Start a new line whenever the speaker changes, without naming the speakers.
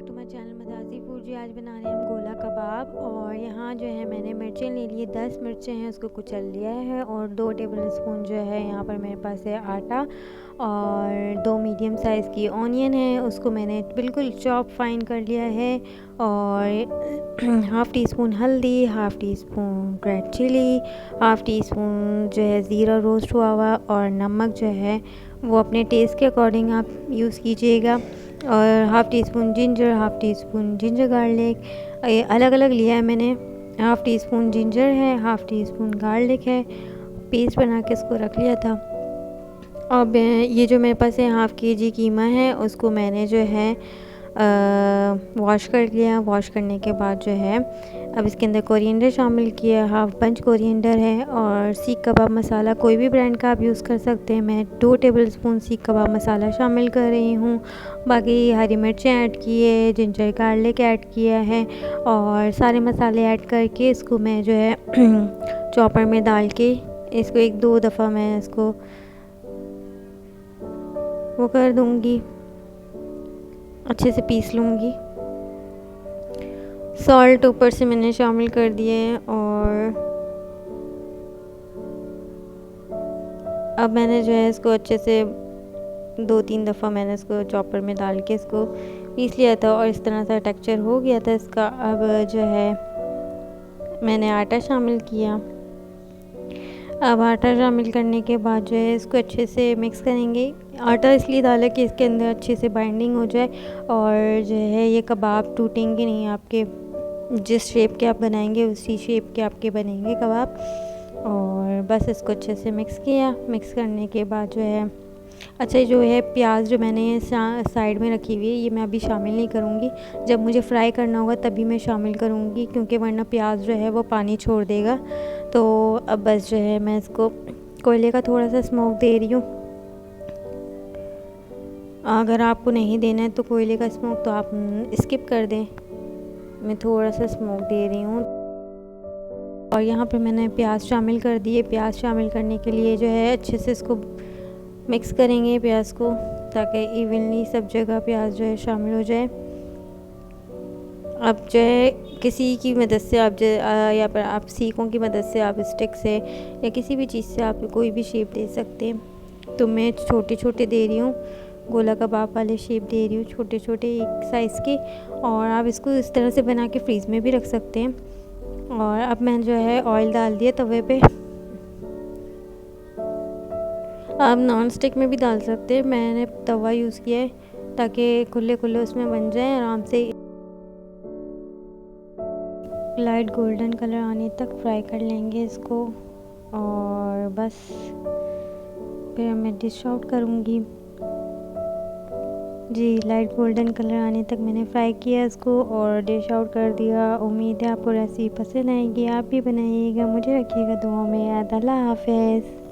To my channel Mazazi food. जी आज बना रहे हैं हम गोला कबाब। और यहाँ जो है मैंने मिर्चें ले लिए, 10 मिर्चें हैं, उसको कुचल लिया है। और 2 टेबल स्पून जो है यहाँ पर मेरे पास है आटा। और 2 मीडियम साइज़ की ऑनियन है, उसको मैंने बिल्कुल चॉप फाइन कर लिया है। और हाफ़ टी स्पून हल्दी, half teaspoon red chilli, half teaspoon जो है ज़ीरा रोस्ट हुआ हुआ, और नमक जो है वो अपने टेस्ट के अकॉर्डिंग आप यूज़ कीजिएगा। और half tea spoon ginger garlic, ये अलग अलग लिया है मैंने। हाफ़ टी स्पून जिंजर है, हाफ़ टी स्पून गार्लिक है, पेस्ट बना के इसको रख लिया था। अब ये जो मेरे पास है हाफ़ केजी कीमा है, उसको मैंने जो है वॉश कर लिया। वॉश करने के बाद जो है अब इसके अंदर कोरिएंडर शामिल किया, हाफ़ पंच कोरिएंडर है। और सीख कबाब मसाला कोई भी ब्रांड का आप यूज़ कर सकते हैं। मैं 2 टेबल स्पून सीख कबाब मसाला शामिल कर रही हूँ। बाकी हरी मिर्चें ऐड किए, जिंजर गार्लिक ऐड किया है, और सारे मसाले ऐड करके इसको मैं जो है चॉपर में डाल के इसको 1-2 दफ़ा मैं इसको वो कर दूँगी, अच्छे से पीस लूँगी। सॉल्ट ऊपर से मैंने शामिल कर दिए हैं। और अब मैंने जो है इसको अच्छे से 2-3 दफ़ा मैंने इसको चॉपर में डाल के इसको पीस लिया था, और इस तरह सा टेक्सचर हो गया था इसका। अब जो है मैंने आटा शामिल किया। अब आटा शामिल करने के बाद जो है इसको अच्छे से मिक्स करेंगे। आटा इसलिए डाला कि इसके अंदर अच्छे से बाइंडिंग हो जाए, और जो है ये कबाब टूटेंगे नहीं, आपके जिस शेप के आप बनाएंगे उसी शेप के आपके बनेंगे कबाब। और बस इसको अच्छे से मिक्स किया। मिक्स करने के बाद जो है अच्छा जो है प्याज जो मैंने साइड में रखी हुई है, ये मैं अभी शामिल नहीं करूँगी। जब मुझे फ्राई करना होगा तभी मैं शामिल करूँगी, क्योंकि वरना प्याज जो है वो पानी छोड़ देगा। तो अब बस जो है मैं इसको कोयले का थोड़ा सा स्मोक दे रही हूँ। अगर आपको नहीं देना है तो कोयले का स्मोक तो आप स्किप कर दें। मैं थोड़ा सा स्मोक दे रही हूँ। और यहाँ पे मैंने प्याज शामिल कर दिए। प्याज शामिल करने के लिए जो है अच्छे से इसको मिक्स करेंगे प्याज को, ताकि इवनली सब जगह प्याज जो है शामिल हो जाए। अब जो है किसी की मदद से आप या पर आप सीखों की मदद से आप स्टिक से या किसी भी चीज़ से आप कोई भी शेप दे सकते हैं। तो मैं छोटे छोटे दे रही हूँ, गोला कबाब वाले शेप दे रही हूँ, छोटे छोटे एक साइज़ के। और आप इसको इस तरह से बना के फ्रीज़ में भी रख सकते हैं। और अब मैं जो है ऑयल डाल दिया तवे पे। आप नॉन स्टिक में भी डाल सकते हैं, मैंने तवा यूज़ किया है ताकि खुले खुले उसमें बन जाए आराम से। लाइट गोल्डन कलर आने तक फ्राई कर लेंगे इसको, और बस फिर मैं डिश आउट करूँगी। जी लाइट गोल्डन कलर आने तक मैंने फ्राई किया इसको और डिश आउट कर दिया। उम्मीद है आपको रेसिपी पसंद आएगी, आप भी बनाइएगा, मुझे रखिएगा दुआ में याद। अल्लाह हाफ़िज़।